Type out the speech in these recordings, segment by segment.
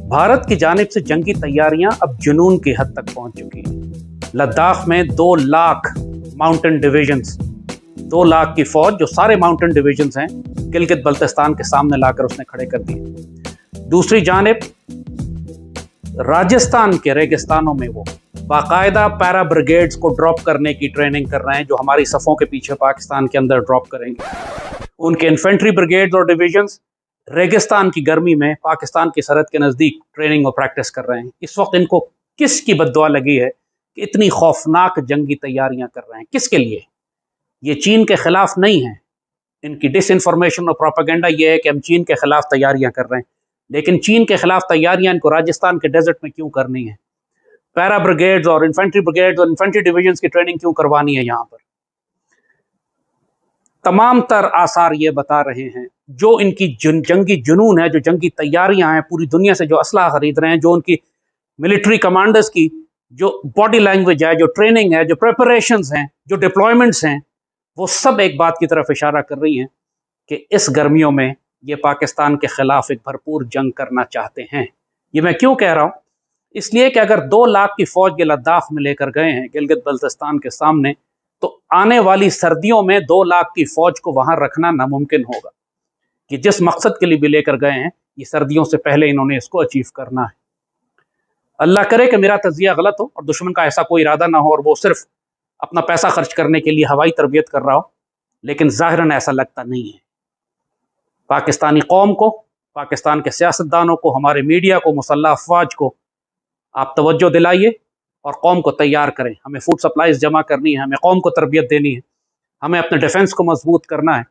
भारत की जानिब से जंगी तैयारियां अब जुनून की हद तक पहुंच चुकी हैं। लद्दाख में 2 लाख माउंटेन डिविजन्स, 2 लाख की फौज जो सारे माउंटेन डिविजन्स हैं, गिलगित बल्तिस्तान के सामने लाकर उसने खड़े कर दिए। दूसरी जानिब राजस्थान के रेगिस्तानों में वो बाकायदा पैरा ब्रिगेड्स को ड्रॉप करने की ट्रेनिंग कर रहे हैं, जो हमारी सफ़ों के पीछे पाकिस्तान के अंदर ड्रॉप करेंगे। उनके इन्फेंट्री ब्रिगेड्स और डिविजन्स रेगिस्तान की गर्मी में पाकिस्तान की सरहद के नज़दीक ट्रेनिंग और प्रैक्टिस कर रहे हैं। इस वक्त इनको किसकी बद्दुआ लगी है कि इतनी खौफनाक जंगी तैयारियां कर रहे हैं? किसके लिए? ये चीन के खिलाफ नहीं है। इनकी डिसइंफॉर्मेशन और प्रोपेगेंडा ये है कि हम चीन के खिलाफ तैयारियां कर रहे हैं, लेकिन चीन के खिलाफ तैयारियां इनको राजस्थान के डेजर्ट में क्यों करनी है? पैरा ब्रिगेड्स और इन्फेंट्री डिविजन्स की ट्रेनिंग क्यों करवानी है? यहाँ पर तमाम तर आसार ये बता रहे हैं, जो इनकी जंगी जुनून है, जो जंगी तैयारियां हैं, पूरी दुनिया से जो असला खरीद रहे हैं, जो उनकी मिलिट्री कमांडर्स की जो बॉडी लैंग्वेज है, जो ट्रेनिंग है, जो प्रिपरेशंस हैं, जो डिप्लॉयमेंट्स हैं, वो सब एक बात की तरफ इशारा कर रही हैं कि इस गर्मियों में ये पाकिस्तान के खिलाफ एक भरपूर जंग करना चाहते हैं। ये मैं क्यों कह रहा हूँ? इसलिए कि अगर 2 लाख की फौज ये लद्दाख में लेकर गए हैं, गिलगित बल्तिस्तान के सामने, तो आने वाली सर्दियों में 2 लाख की फौज को वहां रखना नामुमकिन होगा। कि जिस मकसद के लिए भी लेकर गए हैं, ये सर्दियों से पहले इन्होंने इसको अचीव करना है। अल्लाह करे कि मेरा तजिया गलत हो और दुश्मन का ऐसा कोई इरादा ना हो और वो सिर्फ अपना पैसा खर्च करने के लिए हवाई तरबियत कर रहा हो, लेकिन ज़ाहिरन ऐसा लगता नहीं है। पाकिस्तानी कौम को, पाकिस्तान के सियासतदानों को, हमारे मीडिया को, मुसल्लह अफवाज को आप तवज्जो दिलाइए और कौम को तैयार करें। हमें फूड सप्लाईज जमा करनी है, हमें कौम को तरबियत देनी है, हमें अपने डिफेंस को मजबूत करना है,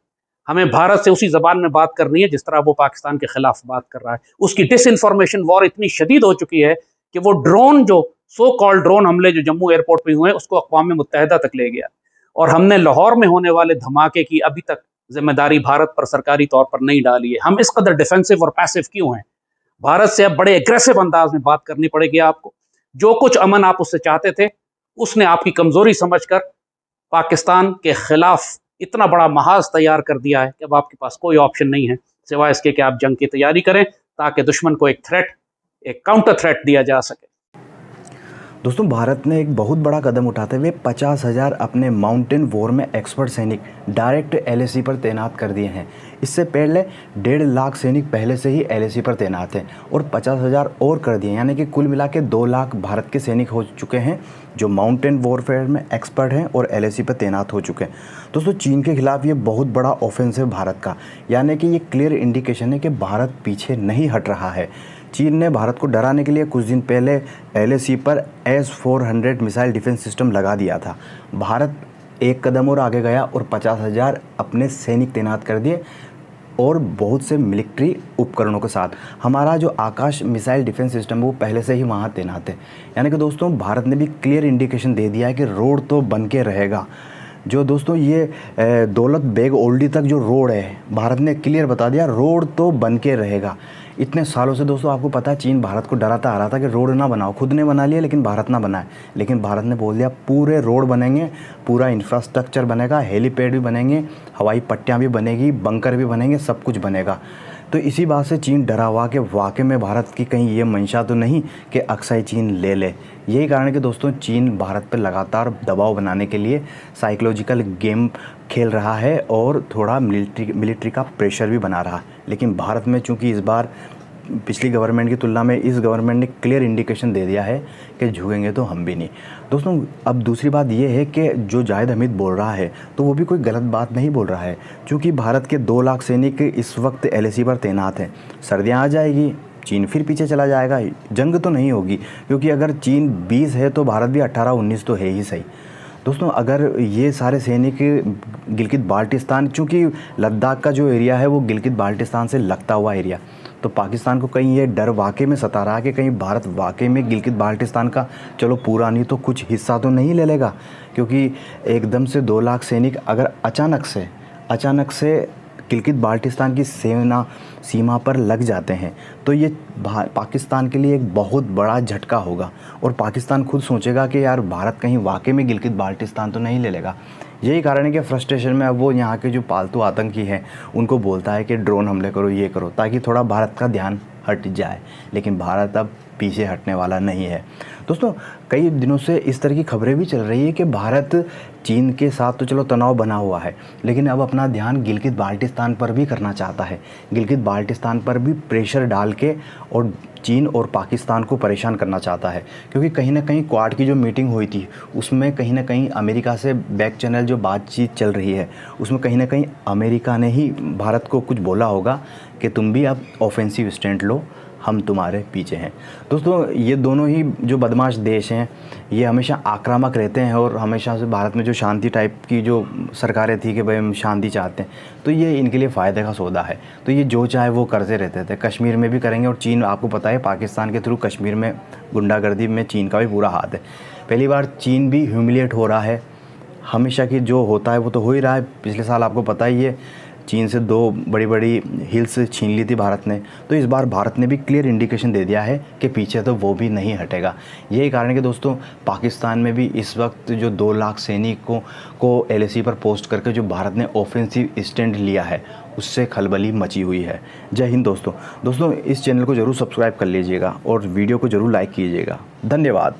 हमें भारत से उसी जबान में बात करनी है जिस तरह वो पाकिस्तान के खिलाफ बात कर रहा है। उसकी डिसइंफॉर्मेशन वॉर इतनी शदीद हो चुकी है कि वो ड्रोन, जो सो कॉल्ड ड्रोन हमले जो जम्मू एयरपोर्ट पे हुए, उसको अक़वाम मुत्तहिदा तक ले गया। और हमने लाहौर में होने वाले धमाके की अभी तक जिम्मेदारी भारत पर सरकारी तौर पर नहीं डाली है। हम इस कदर डिफेंसिव और पैसिव क्यों हैं? भारत से अब बड़े एग्रेसिव अंदाज में बात करनी पड़ेगी आपको। जो कुछ अमन आप उससे चाहते थे, उसने आपकी कमजोरी समझकर पाकिस्तान के खिलाफ इतना बड़ा महाज तैयार कर दिया है कि अब आपके पास कोई ऑप्शन नहीं है सिवाय इसके कि आप जंग की तैयारी करें, ताकि दुश्मन को एक थ्रेट, एक काउंटर थ्रेट दिया जा सके। दोस्तों, भारत ने एक बहुत बड़ा कदम उठाते हुए 50,000 अपने माउंटेन वॉर में एक्सपर्ट सैनिक डायरेक्ट LAC पर तैनात कर दिए हैं। इससे पहले 1.5 लाख सैनिक पहले से ही LAC पर तैनात हैं और 50,000 और कर दिए, यानी कि कुल मिला के 2 लाख भारत के सैनिक हो चुके हैं जो माउंटेन वॉरफेयर में एक्सपर्ट हैं और LAC पर तैनात हो चुके हैं। दोस्तों, चीन के खिलाफ ये बहुत बड़ा ऑफेंसिव भारत का, यानी कि ये क्लियर इंडिकेशन है कि भारत पीछे नहीं हट रहा है। चीन ने भारत को डराने के लिए कुछ दिन पहले LAC पर S-400 मिसाइल डिफेंस सिस्टम लगा दिया था। भारत एक कदम और आगे गया और 50,000 अपने सैनिक तैनात कर दिए और बहुत से मिलिट्री उपकरणों के साथ। हमारा जो आकाश मिसाइल डिफेंस सिस्टम वो पहले से ही वहाँ तैनात है। यानी कि दोस्तों, भारत ने भी क्लियर इंडिकेशन दे दिया है कि रोड तो बन के रहेगा। जो दोस्तों ये दौलत बेग ओल्डी तक जो रोड है, भारत ने क्लियर बता दिया रोड तो बन के रहेगा। इतने सालों से दोस्तों आपको पता है चीन भारत को डराता आ रहा था कि रोड ना बनाओ, खुद ने बना लिया लेकिन भारत ना बनाए। लेकिन भारत ने बोल दिया पूरे रोड बनेंगे, पूरा इंफ्रास्ट्रक्चर बनेगा, हेलीपैड भी बनेंगे, हवाई पट्टियाँ भी बनेगी, बंकर भी बनेंगे, सब कुछ बनेगा। तो इसी बात से चीन डरा हुआ कि वाकई में भारत की कहीं ये मंशा तो नहीं कि अक्साई चीन ले ले। यही कारण है कि दोस्तों चीन भारत पर लगातार दबाव बनाने के लिए साइकोलॉजिकल गेम खेल रहा है और थोड़ा मिलिट्री का प्रेशर भी बना रहा है। लेकिन भारत में चूंकि इस बार पिछली गवर्नमेंट की तुलना में इस गवर्नमेंट ने क्लियर इंडिकेशन दे दिया है कि झुकेंगे तो हम भी नहीं। दोस्तों, अब दूसरी बात ये है कि जो जाहिद हमीद बोल रहा है तो वो भी कोई गलत बात नहीं बोल रहा है, क्योंकि भारत के 2 लाख सैनिक इस वक्त LAC पर तैनात हैं। सर्दियाँ आ जाएगी, चीन फिर पीछे चला जाएगा, जंग तो नहीं होगी, क्योंकि अगर चीन 20 है तो भारत भी 18-19 तो है ही सही। दोस्तों, अगर ये सारे सैनिक गिलगित बाल्टिस्तान, चूँकि लद्दाख का जो एरिया है वो गिलगित बाल्टिस्तान से लगता हुआ एरिया, तो पाकिस्तान को कहीं ये डर वाकई में सता रहा है कि कहीं भारत वाकई में गिलगित बाल्टिस्तान का चलो पूरा नहीं तो कुछ हिस्सा तो नहीं ले लेगा। क्योंकि एकदम से 2 लाख सैनिक अगर अचानक से गिलगित बाल्टिस्तान की सीमा पर लग जाते हैं तो ये पाकिस्तान के लिए एक बहुत बड़ा झटका होगा और पाकिस्तान खुद सोचेगा कि यार भारत कहीं वाकई में गिलगित बाल्टिस्तान तो नहीं ले लेगा। यही कारण है कि फ्रस्ट्रेशन में अब वो यहाँ के जो पालतू आतंकी हैं उनको बोलता है कि ड्रोन हमले करो, ये करो, ताकि थोड़ा भारत का ध्यान हट जाए, लेकिन भारत अब पीछे हटने वाला नहीं है। दोस्तों, कई दिनों से इस तरह की खबरें भी चल रही है कि भारत चीन के साथ तो चलो तनाव बना हुआ है, लेकिन अब अपना ध्यान गिलगित बाल्टिस्तान पर भी करना चाहता है। गिलगित बाल्टिस्तान पर भी प्रेशर डाल के और चीन और पाकिस्तान को परेशान करना चाहता है, क्योंकि कहीं ना कहीं क्वाड की जो मीटिंग हुई थी उसमें कहीं ना कहीं अमेरिका से बैक चैनल जो बातचीत चल रही है उसमें कहीं ना कहीं अमेरिका ने ही भारत को कुछ बोला होगा कि तुम भी अब ऑफेंसिव स्टैंड लो, हम तुम्हारे पीछे हैं। दोस्तों, ये दोनों ही जो बदमाश देश हैं ये हमेशा आक्रामक रहते हैं और हमेशा से भारत में जो शांति टाइप की जो सरकारें थी कि भाई हम शांति चाहते हैं, तो ये इनके लिए फ़ायदे का सौदा है। तो ये जो चाहे वो करते रहते थे, कश्मीर में भी करेंगे। और चीन, आपको पता है, पाकिस्तान के थ्रू कश्मीर में गुंडागर्दी में चीन का भी पूरा हाथ है। पहली बार चीन भी ह्यूमिलिएट हो रहा है। हमेशा की जो होता है वो तो हो ही रहा है। पिछले साल आपको पता ही है, चीन से 2 बड़ी बड़ी हिल्स छीन ली थी भारत ने। तो इस बार भारत ने भी क्लियर इंडिकेशन दे दिया है कि पीछे तो वो भी नहीं हटेगा। यही कारण है कि दोस्तों, पाकिस्तान में भी इस वक्त जो 2 लाख सैनिकों को LAC पर पोस्ट करके जो भारत ने ऑफेंसिव स्टैंड लिया है उससे खलबली मची हुई है। जय हिंद दोस्तों, इस चैनल को ज़रूर सब्सक्राइब कर लीजिएगा और वीडियो को ज़रूर लाइक कीजिएगा। धन्यवाद।